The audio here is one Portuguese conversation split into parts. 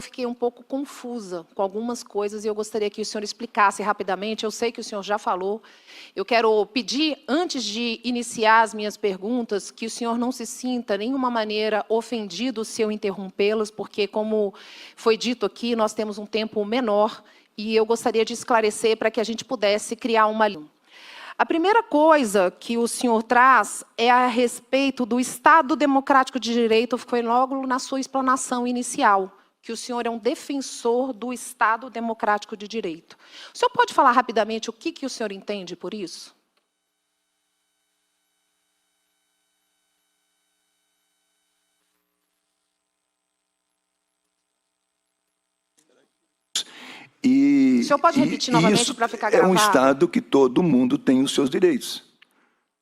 fiquei um pouco confusa com algumas coisas e eu gostaria que o senhor explicasse rapidamente. Eu sei que o senhor já falou. Eu quero pedir, antes de iniciar as minhas perguntas, que o senhor não se sinta, de nenhuma maneira, ofendido se eu interrompê-las, porque, como foi dito aqui, nós temos um tempo menor e eu gostaria de esclarecer para que a gente pudesse criar uma linha. A primeira coisa que o senhor traz é a respeito do Estado Democrático de Direito, que foi logo na sua explanação inicial, que o senhor é um defensor do Estado Democrático de Direito. O senhor pode falar rapidamente o que o senhor entende por isso? O senhor pode repetir novamente para ficar gravado? É um Estado que todo mundo tem os seus direitos.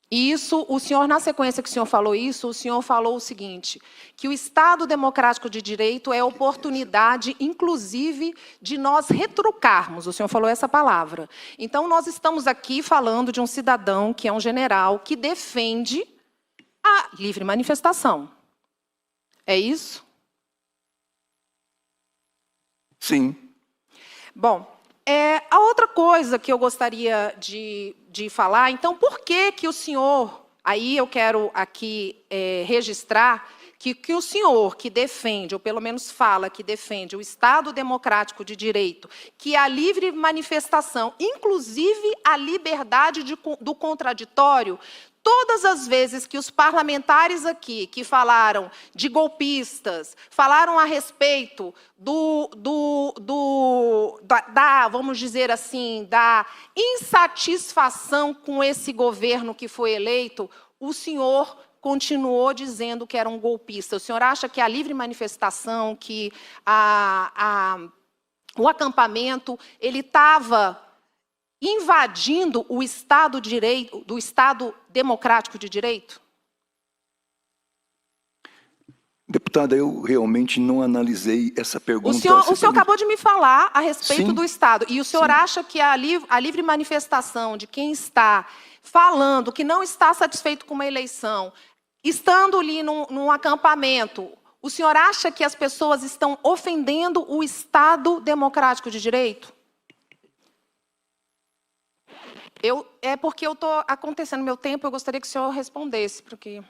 Isso, o senhor, na sequência que o senhor falou isso, o senhor falou o seguinte, que o Estado Democrático de Direito é oportunidade, inclusive, de nós retrucarmos. O senhor falou essa palavra. Então, nós estamos aqui falando de um cidadão que é um general que defende a livre manifestação. É isso? Sim. Bom, a outra coisa que eu gostaria de falar, então, por que o senhor, aí eu quero aqui registrar, que o senhor que defende, ou pelo menos fala que defende o Estado Democrático de Direito, que a livre manifestação, inclusive a liberdade do contraditório, todas as vezes que os parlamentares aqui, que falaram de golpistas, falaram a respeito vamos dizer assim, da insatisfação com esse governo que foi eleito, o senhor continuou dizendo que era um golpista. O senhor acha que a livre manifestação, que o acampamento, ele estava invadindo o Estado do Estado Democrático de Direito? Deputada, eu realmente não analisei essa pergunta. O senhor acabou de me falar a respeito do Estado. E o senhor Sim. acha que a livre manifestação de quem está falando que não está satisfeito com uma eleição, estando ali num acampamento, o senhor acha que as pessoas estão ofendendo o Estado Democrático de Direito? É porque eu estou acontecendo meu tempo, eu gostaria que o senhor respondesse, porque...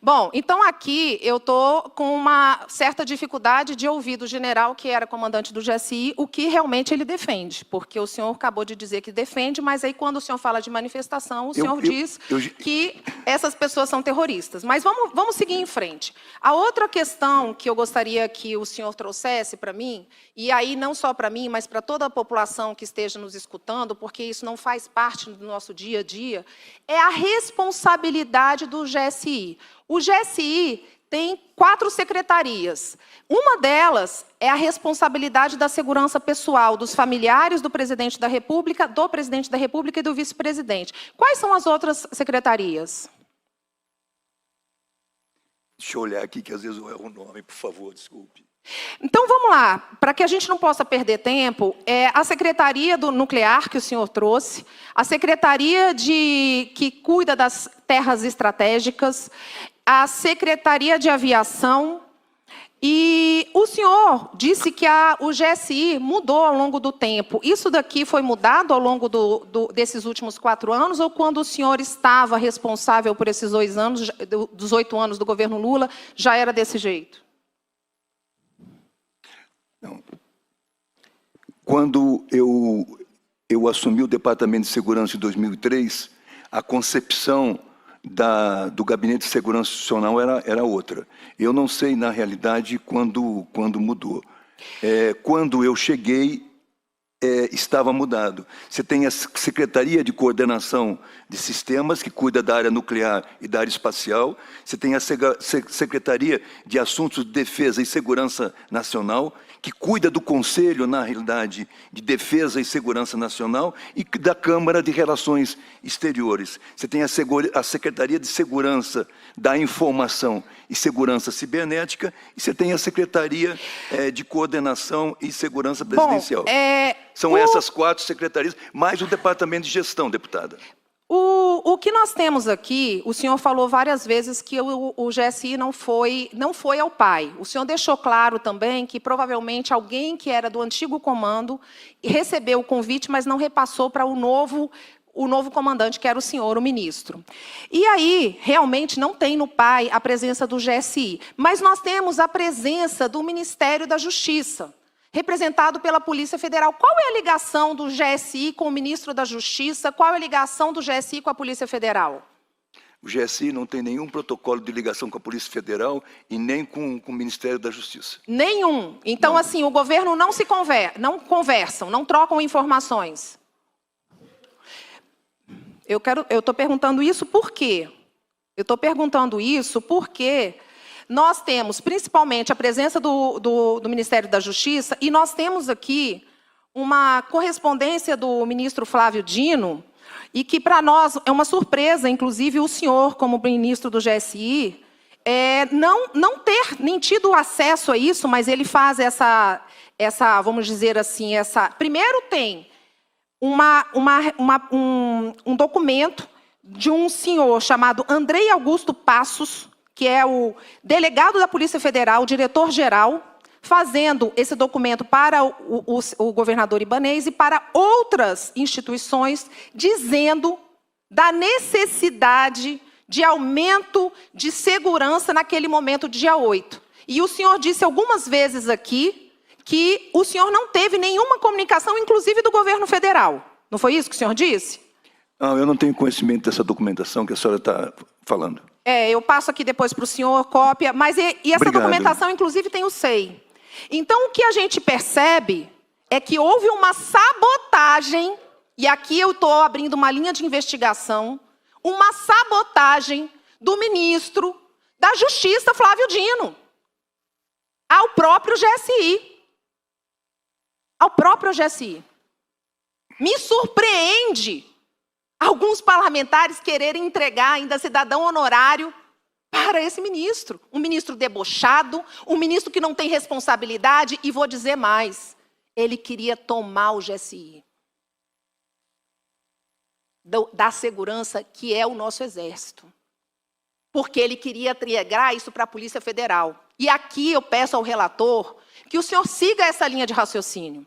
Bom, então aqui eu estou com uma certa dificuldade de ouvir do general, que era comandante do GSI, o que realmente ele defende, porque o senhor acabou de dizer que defende, mas aí quando o senhor fala de manifestação, o senhor diz que essas pessoas são terroristas. Mas vamos seguir em frente. A outra questão que eu gostaria que o senhor trouxesse para mim, e aí não só para mim, mas para toda a população que esteja nos escutando, porque isso não faz parte do nosso dia a dia, é a responsabilidade do GSI. O GSI tem 4 secretarias. Uma delas é a responsabilidade da segurança pessoal dos familiares do presidente da República e do vice-presidente. Quais são as outras secretarias? Deixa eu olhar aqui, que às vezes eu erro o nome, por favor, desculpe. Então, vamos lá. Para que a gente não possa perder tempo, a Secretaria do Nuclear, que o senhor trouxe, a Secretaria que cuida das terras estratégicas, a Secretaria de Aviação, e o senhor disse que o GSI mudou ao longo do tempo. Isso daqui foi mudado ao longo desses últimos 4 anos, ou quando o senhor estava responsável por esses 2 anos, dos 8 anos do governo Lula, já era desse jeito? Não. Quando eu assumi o Departamento de Segurança em 2003, a concepção do Gabinete de Segurança Institucional era outra. Eu não sei, na realidade, quando mudou. Quando eu cheguei, estava mudado. Você tem a Secretaria de Coordenação de Sistemas, que cuida da área nuclear e da área espacial. Você tem a Secretaria de Assuntos de Defesa e Segurança Nacional, que cuida do Conselho, na realidade, de Defesa e Segurança Nacional e da Câmara de Relações Exteriores. Você tem a Secretaria de Segurança da Informação e Segurança Cibernética e você tem a Secretaria de Coordenação e Segurança Presidencial. São essas 4 secretarias, mais o Departamento de Gestão, deputada. O que nós temos aqui, o senhor falou várias vezes que o GSI não foi ao PAI. O senhor deixou claro também que provavelmente alguém que era do antigo comando recebeu o convite, mas não repassou para o novo comandante, que era o senhor, o ministro. E aí, realmente, não tem no PAI a presença do GSI, mas nós temos a presença do Ministério da Justiça, representado pela Polícia Federal. Qual é a ligação do GSI com o ministro da Justiça? Qual é a ligação do GSI com a Polícia Federal? O GSI não tem nenhum protocolo de ligação com a Polícia Federal e nem com o Ministério da Justiça. Nenhum. Então, não. Assim, o governo não conversam, não trocam informações. Eu estou perguntando isso por quê? Eu estou perguntando isso porque nós temos, principalmente, a presença do Ministério da Justiça, e nós temos aqui uma correspondência do ministro Flávio Dino, e que, para nós, é uma surpresa, inclusive, o senhor, como ministro do GSI, não ter nem tido acesso a isso, mas ele faz essa vamos dizer assim, primeiro tem um documento de um senhor chamado Andrei Augusto Passos, que é o delegado da Polícia Federal, o diretor-geral, fazendo esse documento para o governador Ibanez e para outras instituições, dizendo da necessidade de aumento de segurança naquele momento, dia 8. E o senhor disse algumas vezes aqui que o senhor não teve nenhuma comunicação, inclusive do governo federal. Não foi isso que o senhor disse? Não, eu não tenho conhecimento dessa documentação que a senhora está falando. Eu passo aqui depois para o senhor, cópia, mas essa Obrigado. Documentação, inclusive, tem o SEI. Então, o que a gente percebe é que houve uma sabotagem, e aqui eu estou abrindo uma linha de investigação, uma sabotagem do ministro da Justiça, Flávio Dino, ao próprio GSI. Ao próprio GSI. Me surpreende alguns parlamentares quererem entregar ainda cidadão honorário para esse ministro. Um ministro debochado, um ministro que não tem responsabilidade, e vou dizer mais, ele queria tomar o GSI. Da segurança, que é o nosso exército. Porque ele queria entregar isso para a Polícia Federal. E aqui eu peço ao relator que o senhor siga essa linha de raciocínio.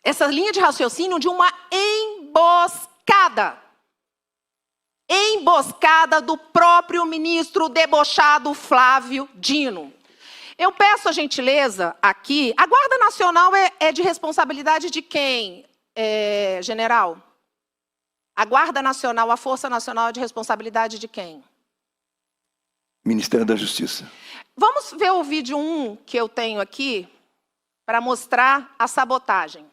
Essa linha de raciocínio de uma emboscada. Emboscada do próprio ministro debochado Flávio Dino. Eu peço a gentileza aqui, a Guarda Nacional é de responsabilidade de quem, general? A Guarda Nacional, a Força Nacional é de responsabilidade de quem? Ministério da Justiça. Vamos ver o vídeo 1 que eu tenho aqui, para mostrar a sabotagem.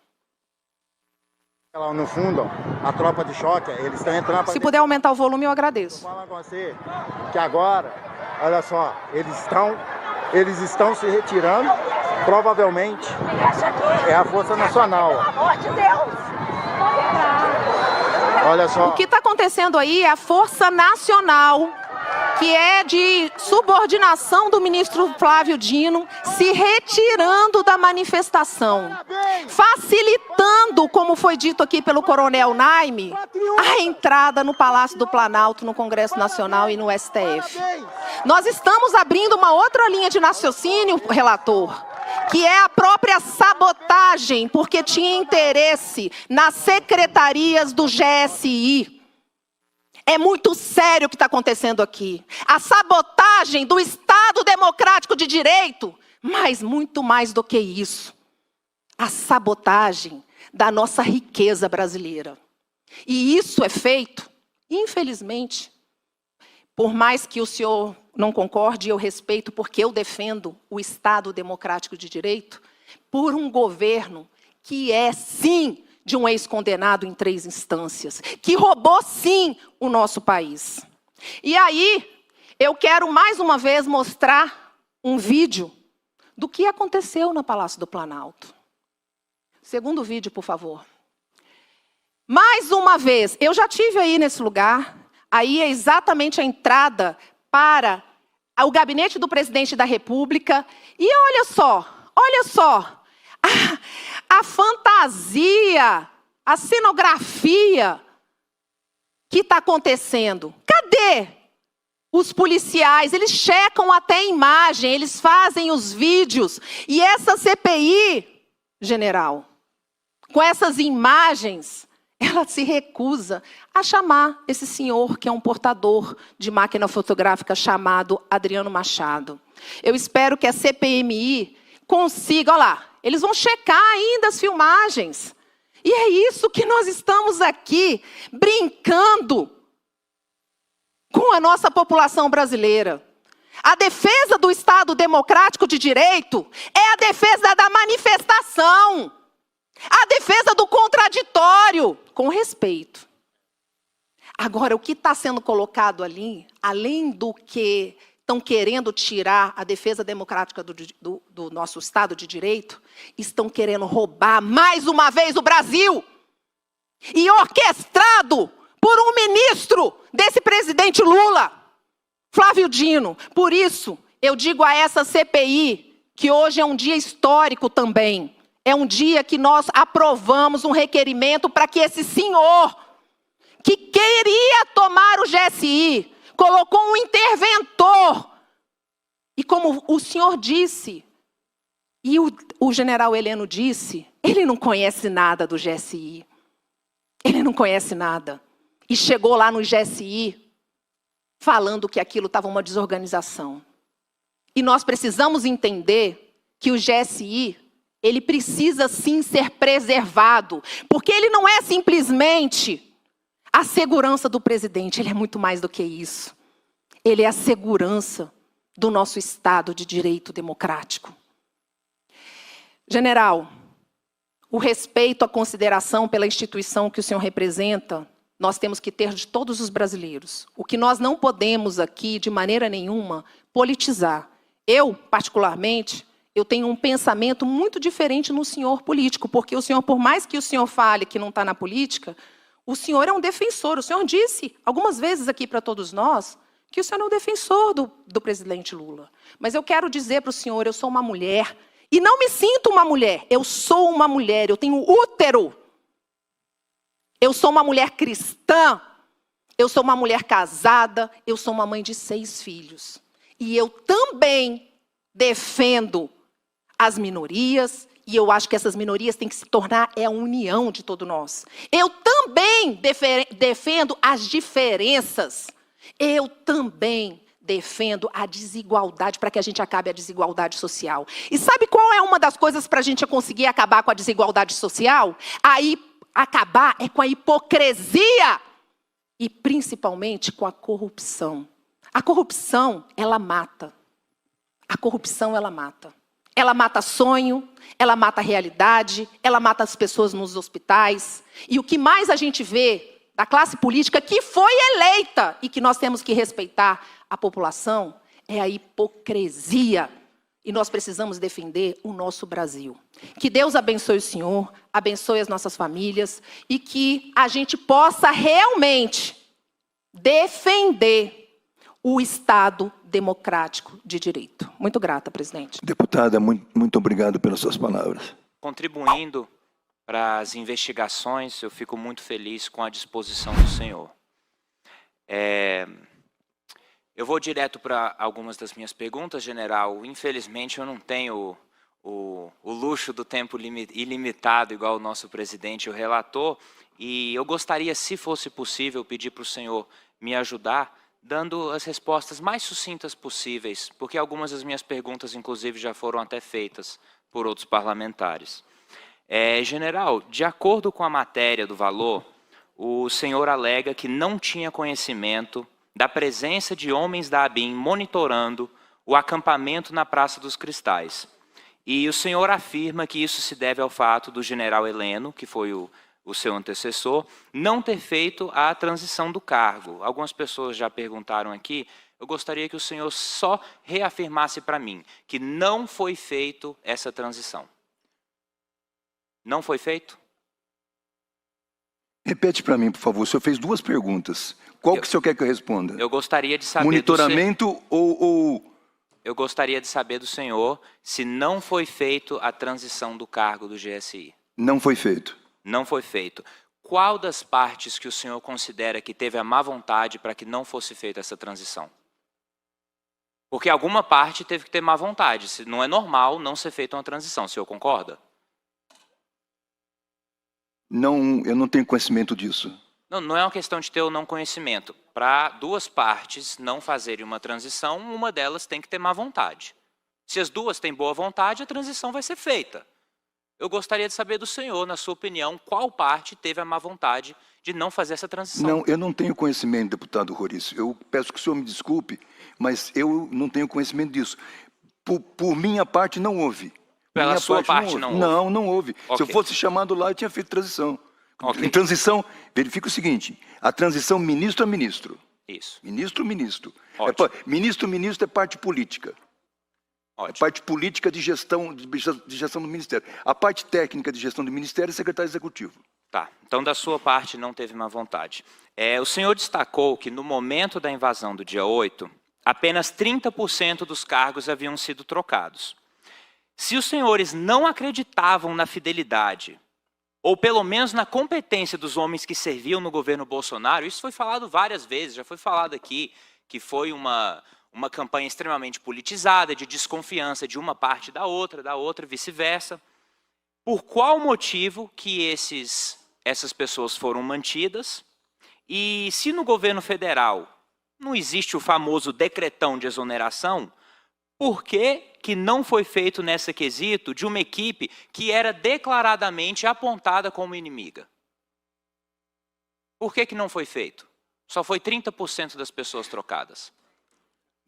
Lá no fundo, ó, a tropa de choque, eles estão entrando... Se puder aumentar o volume, eu agradeço. Vou falar com você que agora, olha só, eles estão se retirando, provavelmente é a Força Nacional. Pelo amor de Deus! Olha só. O que está acontecendo aí é a Força Nacional, que é de subordinação do ministro Flávio Dino, se retirando da manifestação, facilitando, como foi dito aqui pelo coronel Naime, a entrada no Palácio do Planalto, no Congresso Nacional e no STF. Nós estamos abrindo uma outra linha de raciocínio, relator, que é a própria sabotagem, porque tinha interesse nas secretarias do GSI. É muito sério o que está acontecendo aqui. A sabotagem do Estado Democrático de Direito, mas muito mais do que isso. A sabotagem da nossa riqueza brasileira. E isso é feito, infelizmente, por mais que o senhor não concorde, eu respeito, porque eu defendo o Estado Democrático de Direito, por um governo que é, sim, de um ex-condenado em 3 instâncias, que roubou, sim, o nosso país. E aí, eu quero mais uma vez mostrar um vídeo do que aconteceu no Palácio do Planalto. Segundo vídeo, por favor. Mais uma vez, eu já estive aí nesse lugar, aí é exatamente a entrada para o gabinete do presidente da República, e olha só, a fantasia, a cenografia que está acontecendo? Cadê os policiais? Eles checam até a imagem, eles fazem os vídeos. E essa CPI, general, com essas imagens, ela se recusa a chamar esse senhor que é um portador de máquina fotográfica chamado Adriano Machado. Eu espero que a CPMI consiga, olha lá, eles vão checar ainda as filmagens. E é isso que nós estamos aqui, brincando com a nossa população brasileira. A defesa do Estado democrático de direito é a defesa da manifestação. A defesa do contraditório, com respeito. Agora, o que está sendo colocado ali, além do que estão querendo tirar a defesa democrática do nosso Estado de Direito, estão querendo roubar mais uma vez o Brasil. E orquestrado por um ministro desse presidente Lula, Flávio Dino. Por isso, eu digo a essa CPI que hoje é um dia histórico também. É um dia que nós aprovamos um requerimento para que esse senhor, que queria tomar o GSI, colocou um interventor. E como o senhor disse, e o general Heleno disse, ele não conhece nada do GSI. Ele não conhece nada. E chegou lá no GSI falando que aquilo estava uma desorganização. E nós precisamos entender que o GSI, ele precisa sim ser preservado, porque ele não é simplesmente a segurança do presidente, ele é muito mais do que isso. Ele é a segurança do nosso Estado de Direito democrático. General, o respeito, a consideração pela instituição que o senhor representa, nós temos que ter de todos os brasileiros. O que nós não podemos aqui, de maneira nenhuma, politizar. Eu, particularmente, eu tenho um pensamento muito diferente no senhor político, porque o senhor, por mais que o senhor fale que não está na política, o senhor é um defensor. O senhor disse algumas vezes aqui para todos nós que o senhor é um defensor do presidente Lula. Mas eu quero dizer para o senhor, eu sou uma mulher, e não me sinto uma mulher, eu sou uma mulher, eu tenho útero. Eu sou uma mulher cristã, eu sou uma mulher casada, eu sou uma mãe de 6 filhos. E eu também defendo as minorias, e eu acho que essas minorias têm que se tornar a união de todos nós. Eu também defendo as diferenças. Eu também defendo a desigualdade, para que a gente acabe a desigualdade social. E sabe qual é uma das coisas para a gente conseguir acabar com a desigualdade social? Acabar é com a hipocrisia e principalmente com a corrupção. A corrupção, ela mata. A corrupção, ela mata. Ela mata sonho, ela mata realidade, ela mata as pessoas nos hospitais. E o que mais a gente vê da classe política que foi eleita e que nós temos que respeitar a população é a hipocrisia. E nós precisamos defender o nosso Brasil. Que Deus abençoe o senhor, abençoe as nossas famílias e que a gente possa realmente defender o Estado democrático de direito. Muito grata, presidente. Deputada, muito obrigado pelas suas palavras. Contribuindo para as investigações, eu fico muito feliz com a disposição do senhor. Eu vou direto para algumas das minhas perguntas, general. Infelizmente, eu não tenho o luxo do tempo ilimitado, igual o nosso presidente e o relator, e eu gostaria, se fosse possível, pedir para o senhor me ajudar, dando as respostas mais sucintas possíveis, porque algumas das minhas perguntas, inclusive, já foram até feitas por outros parlamentares. General, de acordo com a matéria do valor, o senhor alega que não tinha conhecimento da presença de homens da ABIN monitorando o acampamento na Praça dos Cristais. E o senhor afirma que isso se deve ao fato do general Heleno, que foi o seu antecessor, não ter feito a transição do cargo. Algumas pessoas já perguntaram aqui, eu gostaria que o senhor só reafirmasse para mim que não foi feito essa transição. Não foi feito? Repete para mim, por favor. O senhor fez 2 perguntas. Qual que o senhor quer que eu responda? Eu gostaria de saber... Monitoramento ou... Eu gostaria de saber do senhor se não foi feito a transição do cargo do GSI. Não foi feito. Não foi feito. qual das partes que o senhor considera que teve a má vontade para que não fosse feita essa transição? Porque alguma parte teve que ter má vontade. Não é normal não ser feita uma transição. O senhor concorda? Não, eu não tenho conhecimento disso. Não é uma questão de ter ou não conhecimento. Para duas partes não fazerem uma transição, uma delas tem que ter má vontade. Se as duas têm boa vontade, a transição vai ser feita. Eu gostaria de saber do senhor, na sua opinião, qual parte teve a má vontade de não fazer essa transição? Não, eu não tenho conhecimento, deputado Roriço. Eu peço que o senhor me desculpe, mas eu não tenho conhecimento disso. Por minha parte, não houve. Pela sua parte, não houve? Não, não houve. Okay. Se eu fosse chamado lá, eu tinha feito transição. Okay. Em transição, verifica o seguinte, a transição ministro a ministro. Isso. Ministro a ministro. Ministro é parte política. Ótimo. A parte política de gestão do Ministério. A parte técnica de gestão do Ministério é secretário executivo. Tá, então da sua parte não teve má vontade. O senhor destacou que no momento da invasão do dia 8, apenas 30% dos cargos haviam sido trocados. Se os senhores não acreditavam na fidelidade, ou pelo menos na competência dos homens que serviam no governo Bolsonaro, isso foi falado várias vezes, já foi falado aqui, que foi uma campanha extremamente politizada, de desconfiança de uma parte da outra, vice-versa. Por qual motivo que essas pessoas foram mantidas? E se no governo federal não existe o famoso decretão de exoneração, por que não foi feito nesse quesito de uma equipe que era declaradamente apontada como inimiga? Por que não foi feito? Só foi 30% das pessoas trocadas.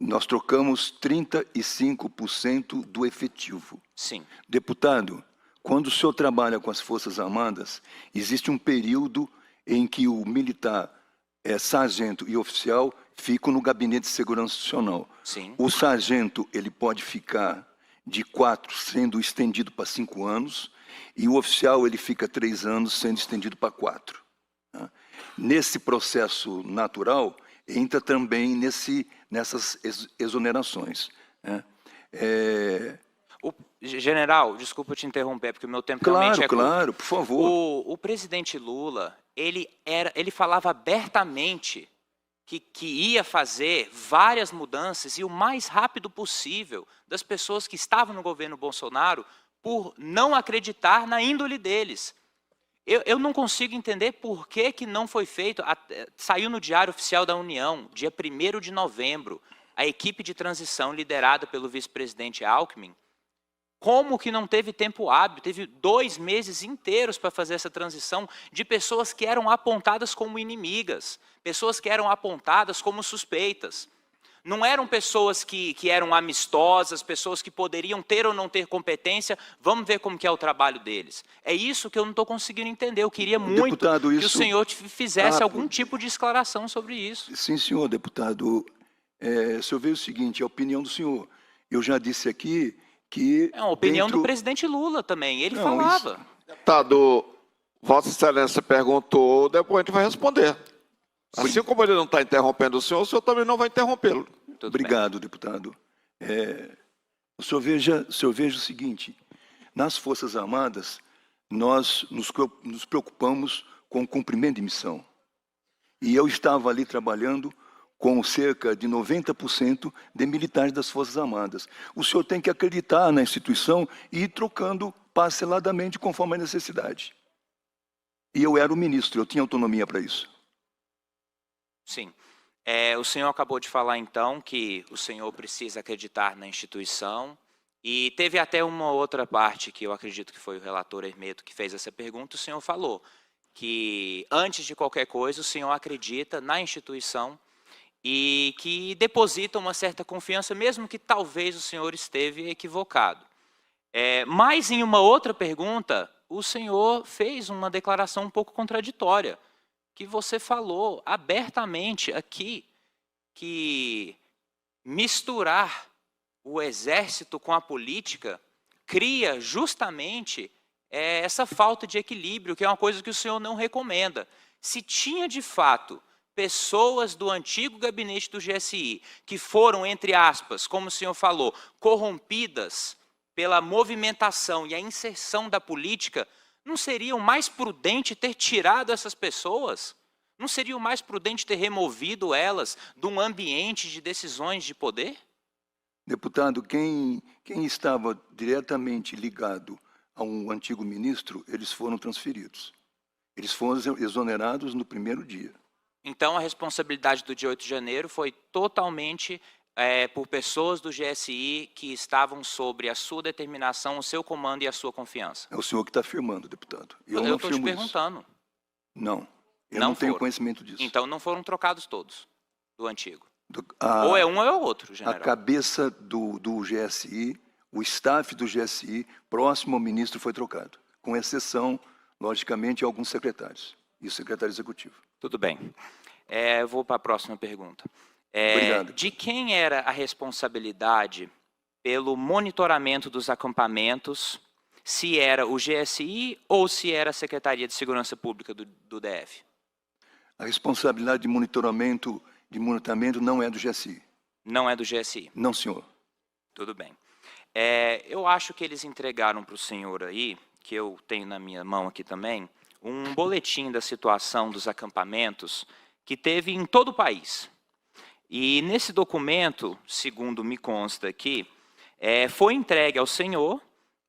Nós trocamos 35% do efetivo. Sim. Deputado, quando o senhor trabalha com as Forças Armadas, existe um período em que o militar, sargento e oficial ficam no Gabinete de Segurança Institucional. Sim. O sargento ele pode ficar de 4, sendo estendido para 5 anos, e o oficial ele fica 3 anos, sendo estendido para 4. Tá? Nesse processo natural, entra também nessas exonerações. Né? General, desculpa te interromper, porque o meu tempo realmente é curto. Claro, por favor. O presidente Lula, ele falava abertamente que ia fazer várias mudanças e o mais rápido possível das pessoas que estavam no governo Bolsonaro por não acreditar na índole deles. Eu não consigo entender por que não foi feito. Saiu no Diário Oficial da União, dia 1º de novembro, a equipe de transição liderada pelo vice-presidente Alckmin. Como que não teve tempo hábil? Teve 2 meses inteiros para fazer essa transição de pessoas que eram apontadas como inimigas, pessoas que eram apontadas como suspeitas. Não eram pessoas que eram amistosas, pessoas que poderiam ter ou não ter competência. Vamos ver como que é o trabalho deles. É isso que eu não estou conseguindo entender. Eu queria muito deputado, que o senhor fizesse algum tipo de esclaração sobre isso. Sim, senhor deputado. O senhor vê o seguinte, a opinião do senhor. Eu já disse aqui que... É uma opinião do presidente Lula também. Ele falava. Deputado, Vossa Excelência perguntou, depois a gente vai responder. Assim como ele não está interrompendo o senhor também não vai interrompê-lo. Obrigado, deputado. O senhor veja o seguinte, nas Forças Armadas, nós nos preocupamos com o cumprimento de missão. E eu estava ali trabalhando com cerca de 90% de militares das Forças Armadas. O senhor tem que acreditar na instituição e ir trocando parceladamente conforme a necessidade. E eu era o ministro, eu tinha autonomia para isso. Sim. O senhor acabou de falar, então, que o senhor precisa acreditar na instituição. E teve até uma outra parte que eu acredito que foi o relator Hermeto que fez essa pergunta. O senhor falou que, antes de qualquer coisa, o senhor acredita na instituição e que deposita uma certa confiança, mesmo que talvez o senhor esteve equivocado. Mas, em uma outra pergunta, o senhor fez uma declaração um pouco contraditória, que você falou abertamente aqui que misturar o exército com a política cria justamente essa falta de equilíbrio, que é uma coisa que o senhor não recomenda. Se tinha, de fato, pessoas do antigo gabinete do GSI que foram, entre aspas, como o senhor falou, corrompidas pela movimentação e a inserção da política, Não seria o mais prudente ter tirado essas pessoas? Não seria o mais prudente ter removido elas de um ambiente de decisões de poder? Deputado, quem estava diretamente ligado a um antigo ministro, eles foram transferidos. Eles foram exonerados no primeiro dia. Então, a responsabilidade do dia 8 de janeiro foi totalmente por pessoas do GSI que estavam sobre a sua determinação, o seu comando e a sua confiança. É o senhor que está afirmando, deputado. Eu não Eu estou te afirmo isso. perguntando. Não, eu Não não tenho foram. conhecimento disso. Então, não foram trocados todos do antigo. A- Ou é um ou é o outro, A general. cabeça do GSI, o staff do GSI, próximo ao ministro, foi trocado, com exceção, logicamente, de alguns secretários e o secretário executivo. Tudo bem. Eu vou para a próxima pergunta. Obrigado. De quem era a responsabilidade pelo monitoramento dos acampamentos, se era o GSI ou se era a Secretaria de Segurança Pública do DF? A responsabilidade de monitoramento não é do GSI. Não é do GSI. Não, senhor. Tudo bem. Eu acho que eles entregaram para o senhor aí, que eu tenho na minha mão aqui também, um boletim da situação dos acampamentos que teve em todo o país. E nesse documento, segundo me consta aqui, foi entregue ao senhor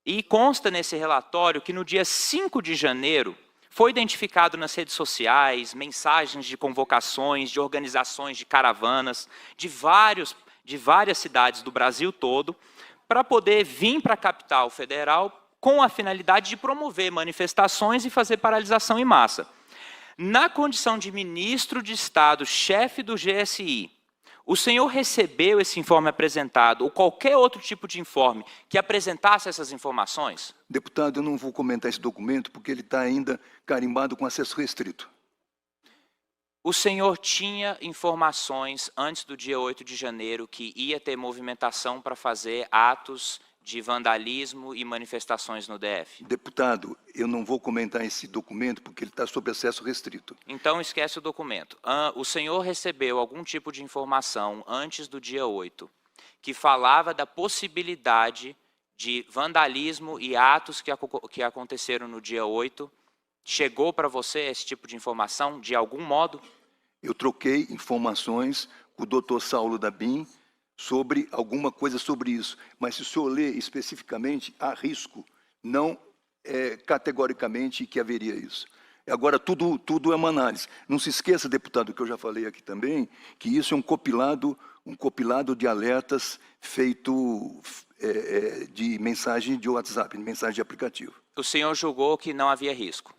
e consta nesse relatório que no dia 5 de janeiro foi identificado nas redes sociais mensagens de convocações, de organizações de caravanas, de várias cidades do Brasil todo, para poder vir para a capital federal com a finalidade de promover manifestações e fazer paralisação em massa. Na condição de ministro de Estado, chefe do GSI, o senhor recebeu esse informe apresentado ou qualquer outro tipo de informe que apresentasse essas informações? Deputado, eu não vou comentar esse documento porque ele está ainda carimbado com acesso restrito. O senhor tinha informações antes do dia 8 de janeiro que ia ter movimentação para fazer atos de vandalismo e manifestações no DF? Deputado, eu não vou comentar esse documento porque ele está sob acesso restrito. Então, esquece o documento. O senhor recebeu algum tipo de informação antes do dia 8 que falava da possibilidade de vandalismo e atos que aconteceram no dia 8? Chegou para você esse tipo de informação, de algum modo? Eu troquei informações com o doutor Saulo Dabim sobre alguma coisa sobre isso. Mas se o senhor ler especificamente, há risco, não categoricamente que haveria isso. Agora, tudo é uma análise. Não se esqueça, deputado, que eu já falei aqui também, que isso é um compilado de alertas feito de mensagem de WhatsApp, de mensagem de aplicativo. O senhor julgou que não havia risco?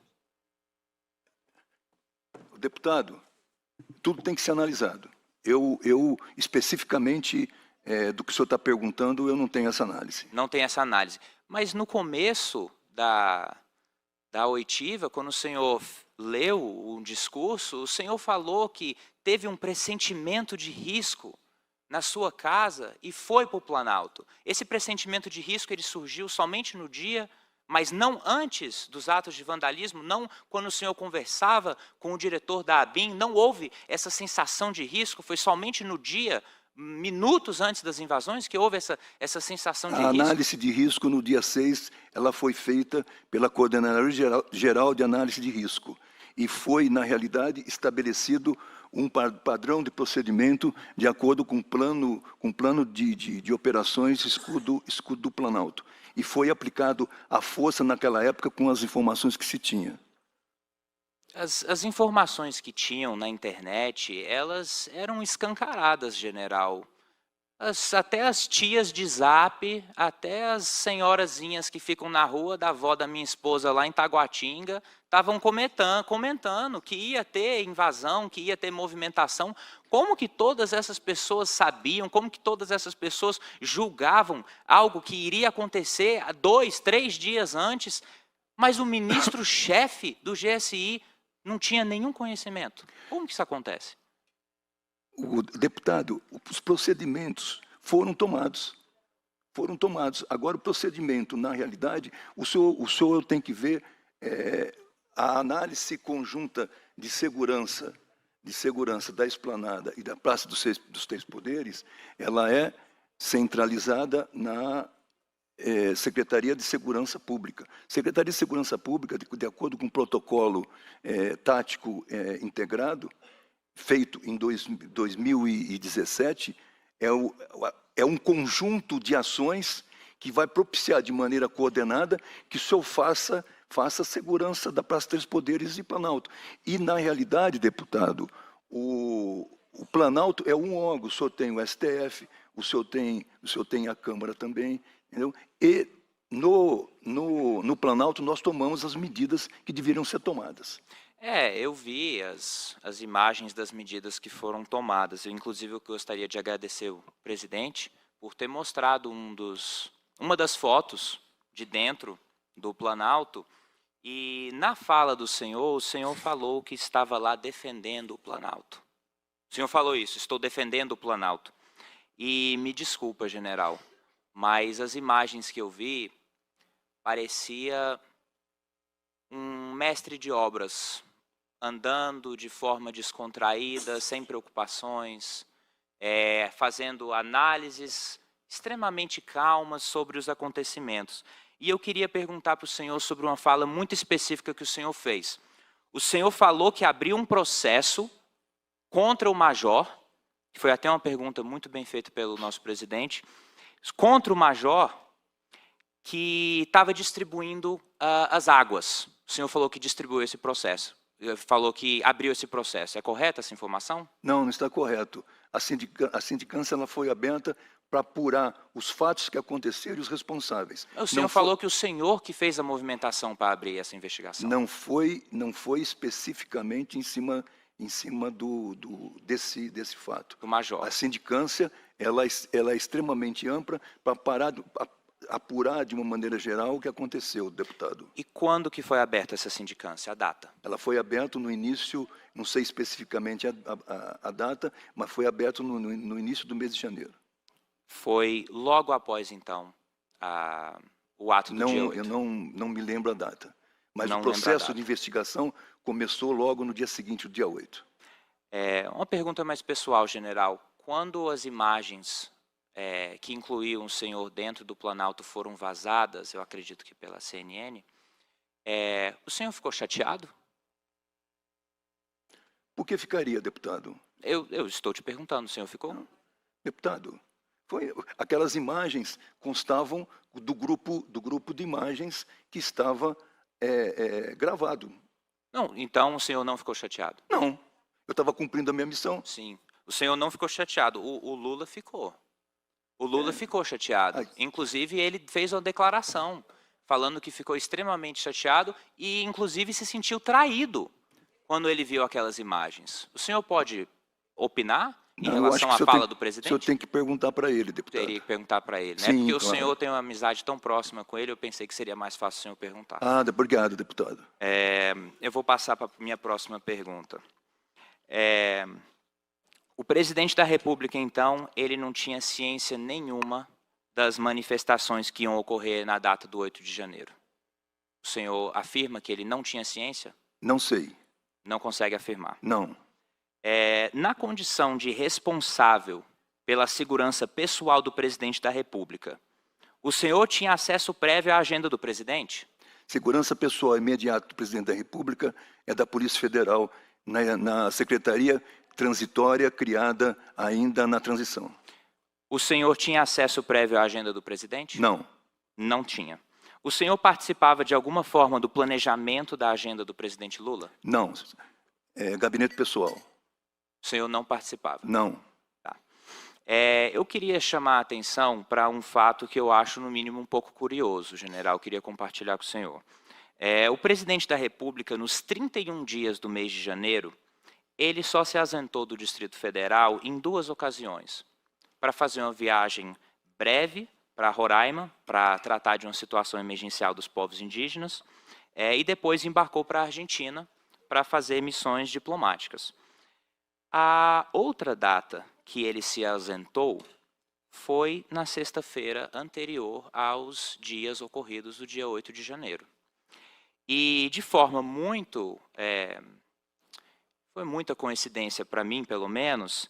Deputado, tudo tem que ser analisado. Eu especificamente, do que o senhor está perguntando, eu não tenho essa análise. Não tem essa análise. Mas no começo da oitiva, quando o senhor leu o discurso, o senhor falou que teve um pressentimento de risco na sua casa e foi para o Planalto. Esse pressentimento de risco ele surgiu somente no dia, mas não antes dos atos de vandalismo, não quando o senhor conversava com o diretor da ABIN, não houve essa sensação de risco, foi somente no dia, minutos antes das invasões, que houve essa sensação de risco? A análise de risco no dia 6, ela foi feita pela Coordenadoria Geral de Análise de Risco. E foi, na realidade, estabelecido um padrão de procedimento de acordo com o plano de operações escudo do Planalto. E foi aplicado à força naquela época com as informações que se tinha. As informações que tinham na internet, elas eram escancaradas, general. Até as tias de Zap, até as senhorazinhas que ficam na rua da avó da minha esposa lá em Taguatinga, estavam comentando que ia ter invasão, que ia ter movimentação. Como que todas essas pessoas sabiam, como que todas essas pessoas julgavam algo que iria acontecer 2, 3 dias antes, mas o ministro-chefe do GSI não tinha nenhum conhecimento? Como que isso acontece? Deputado, os procedimentos foram tomados. Agora, o procedimento, na realidade, o senhor tem que ver a análise conjunta de segurança da esplanada e da Praça dos Três Poderes, ela é centralizada Secretaria de Segurança Pública. Secretaria de Segurança Pública, de acordo com o protocolo tático integrado, feito em 2017, é um conjunto de ações que vai propiciar de maneira coordenada que o senhor faça segurança da Praça Três Poderes e Planalto. E, na realidade, deputado, o Planalto é um órgão, o senhor tem o STF, o senhor tem a Câmara também, entendeu? E no Planalto nós tomamos as medidas que deveriam ser tomadas. Eu vi as imagens das medidas que foram tomadas. Inclusive, eu gostaria de agradecer o presidente por ter mostrado uma das fotos de dentro do Planalto. E, na fala do senhor, o senhor falou que estava lá defendendo o Planalto. O senhor falou isso, estou defendendo o Planalto. E me desculpa, general, mas as imagens que eu vi parecia um mestre de obras andando de forma descontraída, sem preocupações, fazendo análises extremamente calmas sobre os acontecimentos. E eu queria perguntar para o senhor sobre uma fala muito específica que o senhor fez. O senhor falou que abriu um processo contra o major, que foi até uma pergunta muito bem feita pelo nosso presidente, contra o major que estava distribuindo as águas. O senhor falou que distribuiu esse processo. Falou que abriu esse processo. É correta essa informação? Não, não está correto. A sindicância ela foi aberta para apurar os fatos que aconteceram e os responsáveis. O senhor falou que o senhor que fez a movimentação para abrir essa investigação. Não foi especificamente em cima desse fato. Do major. A sindicância ela é extremamente ampla para apurar de uma maneira geral o que aconteceu, deputado. E quando que foi aberta essa sindicância, a data? Ela foi aberta no início, não sei especificamente a data, mas foi aberta no início do mês de janeiro. Foi logo após, então, o ato do dia 8? Eu não me lembro a data. Mas o processo de investigação começou logo no dia seguinte, o dia 8. Uma pergunta mais pessoal, general. Quando as imagens que incluíam o senhor dentro do Planalto foram vazadas, eu acredito que pela CNN, o senhor ficou chateado? Por que ficaria, deputado? Eu estou te perguntando, o senhor ficou? Não. Deputado, aquelas imagens constavam do grupo de imagens que estava gravado. Não, então o senhor não ficou chateado? Não, eu estava cumprindo a minha missão. Sim, o senhor não ficou chateado, o Lula ficou. O Lula ficou chateado. Inclusive, ele fez uma declaração falando que ficou extremamente chateado e, inclusive, se sentiu traído quando ele viu aquelas imagens. O senhor pode opinar em relação à fala do presidente? O senhor tem que perguntar para ele, deputado. Teria que perguntar para ele, né? Sim, porque claro. O senhor tem uma amizade tão próxima com ele, eu pensei que seria mais fácil o senhor perguntar. Obrigado, deputado. Eu vou passar para a minha próxima pergunta. O presidente da República, então, ele não tinha ciência nenhuma das manifestações que iam ocorrer na data do 8 de janeiro. O senhor afirma que ele não tinha ciência? Não sei. Não consegue afirmar? Não. Na condição de responsável pela segurança pessoal do presidente da República, o senhor tinha acesso prévio à agenda do presidente? Segurança pessoal imediata do presidente da República é da Polícia Federal, na Secretaria Transitória criada ainda na transição. O senhor tinha acesso prévio à agenda do presidente? Não. Não tinha. O senhor participava de alguma forma do planejamento da agenda do presidente Lula? Não. Gabinete pessoal. O senhor não participava? Não. Tá. Eu queria chamar a atenção para um fato que eu acho, no mínimo, um pouco curioso, general. Eu queria compartilhar com o senhor. O presidente da República, nos 31 dias do mês de janeiro, ele só se ausentou do Distrito Federal em 2 ocasiões, para fazer uma viagem breve para Roraima, para tratar de uma situação emergencial dos povos indígenas, e depois embarcou para a Argentina para fazer missões diplomáticas. A outra data que ele se ausentou foi na sexta-feira anterior aos dias ocorridos do dia 8 de janeiro. E, de forma foi muita coincidência para mim, pelo menos,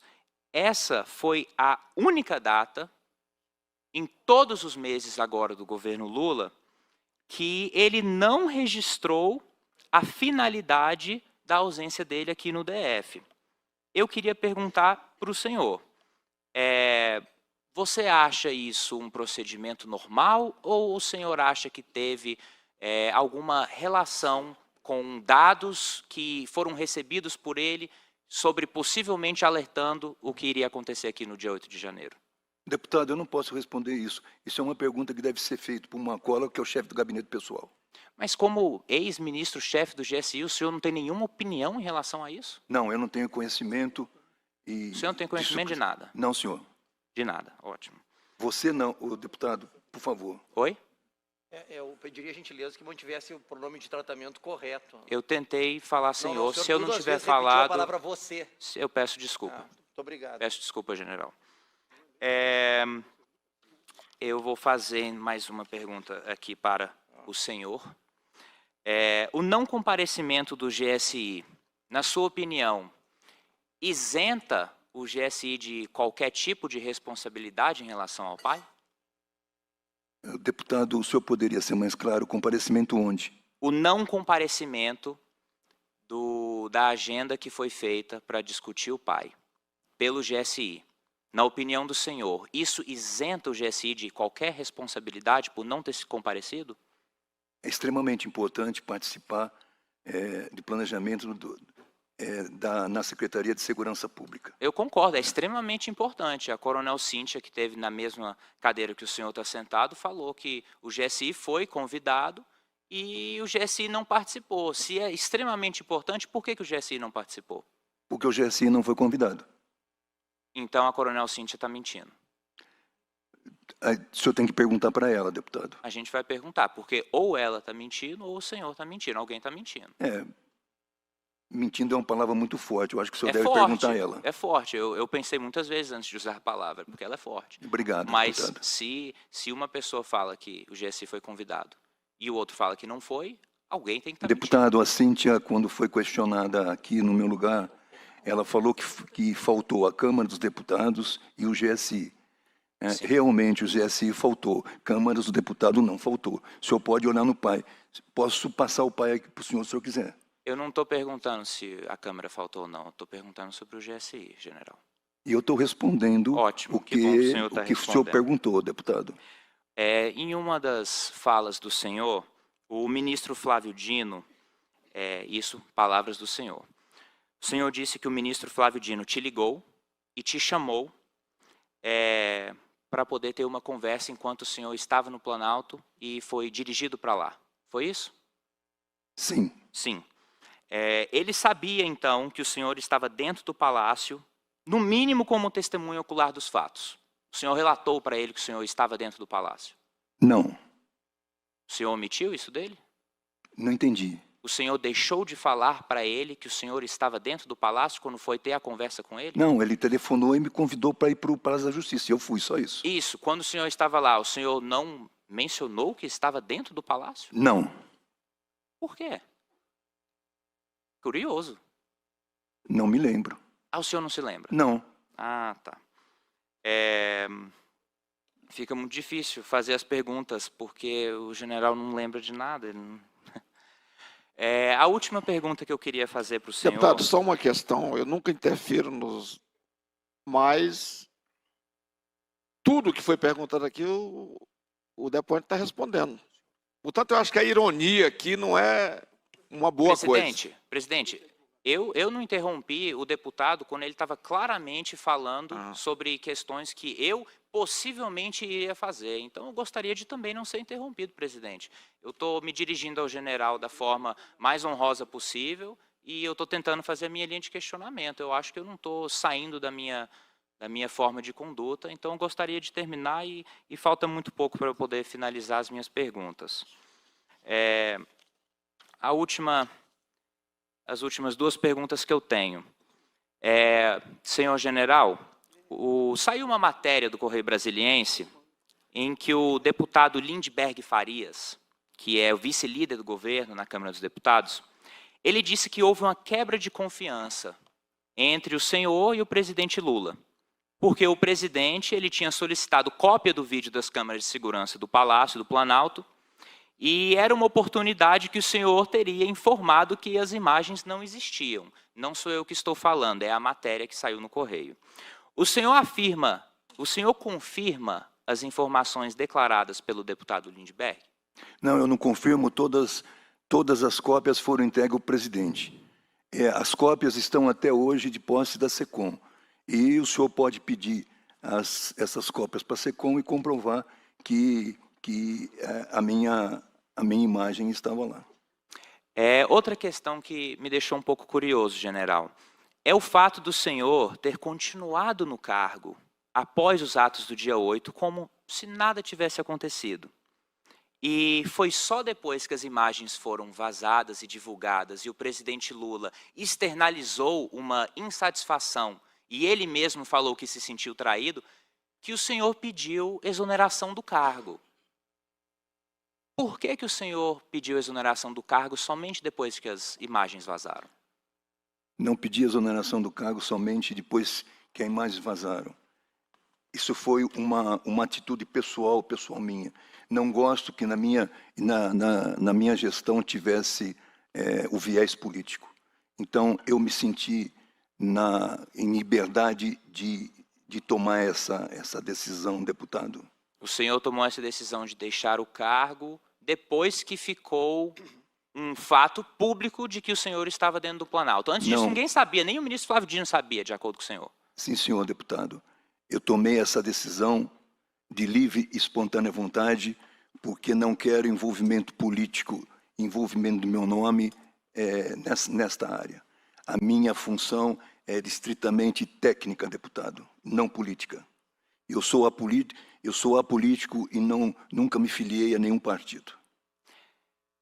essa foi a única data em todos os meses agora do governo Lula, que ele não registrou a finalidade da ausência dele aqui no DF. Eu queria perguntar para o senhor, você acha isso um procedimento normal ou o senhor acha que teve alguma relação com dados que foram recebidos por ele sobre possivelmente alertando o que iria acontecer aqui no dia 8 de janeiro? Deputado, eu não posso responder isso. Isso é uma pergunta que deve ser feita por Marcola, que é o chefe do gabinete pessoal. Mas como ex-ministro-chefe do GSI, o senhor não tem nenhuma opinião em relação a isso? Não, eu não tenho conhecimento e... O senhor não tem conhecimento de nada? Não, senhor. De nada, ótimo. Você não, o deputado, por favor. Oi? Eu pediria a gentileza que mantivesse o pronome de tratamento correto. Eu tentei falar senhor, senhor se eu não duas tiver vezes repetiu falado... a palavra você. Eu peço desculpa. Muito obrigado. Peço desculpa, general. Eu vou fazer mais uma pergunta aqui para o senhor. O não comparecimento do GSI, na sua opinião, isenta o GSI de qualquer tipo de responsabilidade em relação ao pai? Deputado, o senhor poderia ser mais claro? Comparecimento onde? O não comparecimento da agenda que foi feita para discutir o pai, pelo GSI. Na opinião do senhor, isso isenta o GSI de qualquer responsabilidade por não ter se comparecido? É extremamente importante participar de planejamento na Secretaria de Segurança Pública. Eu concordo, é extremamente importante. A coronel Cíntia, que esteve na mesma cadeira que o senhor está sentado, falou que o GSI foi convidado e o GSI não participou. Se é extremamente importante, por que o GSI não participou? Porque o GSI não foi convidado. Então a coronel Cíntia está mentindo. O senhor tem que perguntar para ela, deputado. A gente vai perguntar, porque ou ela está mentindo ou o senhor está mentindo. Alguém está mentindo. Mentindo é uma palavra muito forte. Eu acho que o senhor deve forte, perguntar a ela. É forte. Eu pensei muitas vezes antes de usar a palavra, porque ela é forte. Obrigado, Mas deputado. se uma pessoa fala que o GSI foi convidado e o outro fala que não foi, alguém tem que estar mentindo. Deputado, a Cíntia, quando foi questionada aqui no meu lugar, ela falou que faltou a Câmara dos Deputados e o GSI. Realmente o GSI faltou, Câmara dos Deputados não faltou. O senhor pode olhar no pai. Posso passar o pai aqui para o senhor, se o senhor quiser. Eu não estou perguntando se a Câmara faltou ou não, estou perguntando sobre o GSI, general. E eu estou respondendo Ótimo, o que bom que o senhor tá que o senhor perguntou, deputado. Em uma das falas do senhor, o ministro Flávio Dino, isso, palavras do senhor. O senhor disse que o ministro Flávio Dino te ligou e te chamou para poder ter uma conversa enquanto o senhor estava no Planalto e foi dirigido para lá. Foi isso? Sim. Sim. Ele sabia, então, que o senhor estava dentro do palácio, no mínimo como testemunha ocular dos fatos. O senhor relatou para ele que o senhor estava dentro do palácio? Não. O senhor omitiu isso dele? Não entendi. O senhor deixou de falar para ele que o senhor estava dentro do palácio quando foi ter a conversa com ele? Não, ele telefonou e me convidou para ir para o Palácio da Justiça. Eu fui, só isso. Isso. Quando o senhor estava lá, o senhor não mencionou que estava dentro do palácio? Não. Por quê? Curioso. Não me lembro. O senhor não se lembra? Não. Ah, tá. Fica muito difícil fazer as perguntas, porque o general não lembra de nada. A última pergunta que eu queria fazer para o senhor... Deputado, só uma questão. Eu nunca interfiro nos... Mas tudo que foi perguntado aqui, o depoente está respondendo. Portanto, eu acho que a ironia aqui não é uma boa coisa. Presidente, eu não interrompi o deputado quando ele estava claramente falando sobre questões que eu possivelmente iria fazer. Então, eu gostaria de também não ser interrompido, presidente. Eu estou me dirigindo ao general da forma mais honrosa possível e eu estou tentando fazer a minha linha de questionamento. Eu acho que eu não estou saindo da minha forma de conduta, então eu gostaria de terminar e falta muito pouco para eu poder finalizar as minhas perguntas. As últimas duas perguntas que eu tenho. Senhor general, saiu uma matéria do Correio Brasiliense em que o deputado Lindbergh Farias, que é o vice-líder do governo na Câmara dos Deputados, ele disse que houve uma quebra de confiança entre o senhor e o presidente Lula. porque o presidente ele tinha solicitado cópia do vídeo das câmeras de segurança do Palácio do Planalto, e era uma oportunidade que o senhor teria informado que as imagens não existiam. Não sou eu que estou falando, é a matéria que saiu no Correio. O senhor confirma as informações declaradas pelo deputado Lindbergh? Não, eu não confirmo, todas as cópias foram entregues ao presidente. As cópias estão até hoje de posse da SECOM. E o senhor pode pedir essas cópias para a SECOM e comprovar que a minha imagem estava lá. Outra questão que me deixou um pouco curioso, general, é o fato do senhor ter continuado no cargo após os atos do dia 8, como se nada tivesse acontecido. E foi só depois que as imagens foram vazadas e divulgadas e o presidente Lula externalizou uma insatisfação e ele mesmo falou que se sentiu traído, que o senhor pediu exoneração do cargo. Por que o senhor pediu exoneração do cargo somente depois que as imagens vazaram? Não pedi exoneração do cargo somente depois que as imagens vazaram. Isso foi uma atitude pessoal minha. Não gosto que na minha gestão tivesse o viés político. Então, eu me senti em liberdade de tomar essa decisão, deputado. O senhor tomou essa decisão de deixar o cargo depois que ficou um fato público de que o senhor estava dentro do Planalto. Antes disso, ninguém sabia, nem o ministro Flávio Dino sabia, de acordo com o senhor. Sim, senhor deputado. Eu tomei essa decisão de livre e espontânea vontade, porque não quero envolvimento político, envolvimento do meu nome nesta área. A minha função é estritamente técnica, deputado, não política. Eu sou apolítico e nunca me filiei a nenhum partido.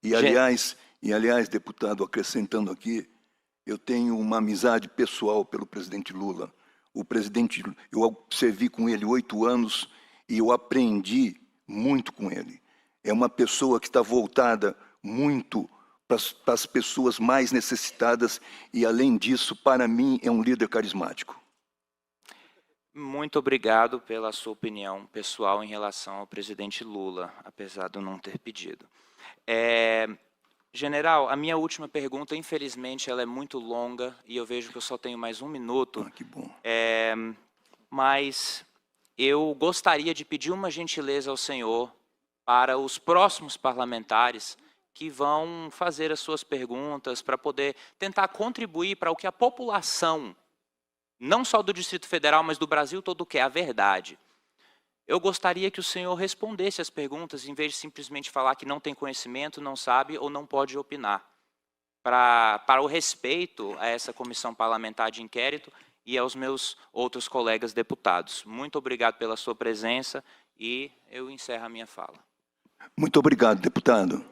E aliás, deputado, acrescentando aqui, eu tenho uma amizade pessoal pelo presidente Lula. Eu servi com ele 8 anos e eu aprendi muito com ele. É uma pessoa que está voltada muito para as pessoas mais necessitadas e, além disso, para mim, é um líder carismático. Muito obrigado pela sua opinião pessoal em relação ao presidente Lula, apesar de eu não ter pedido. General, a minha última pergunta, infelizmente, ela é muito longa e eu vejo que eu só tenho mais 1 minuto. Que bom. Mas eu gostaria de pedir uma gentileza ao senhor para os próximos parlamentares que vão fazer as suas perguntas para poder tentar contribuir para o que a população, não só do Distrito Federal, mas do Brasil todo quer, a verdade. Eu gostaria que o senhor respondesse as perguntas, em vez de simplesmente falar que não tem conhecimento, não sabe ou não pode opinar. Para o respeito a essa comissão parlamentar de inquérito e aos meus outros colegas deputados. Muito obrigado pela sua presença e eu encerro a minha fala. Muito obrigado, deputado.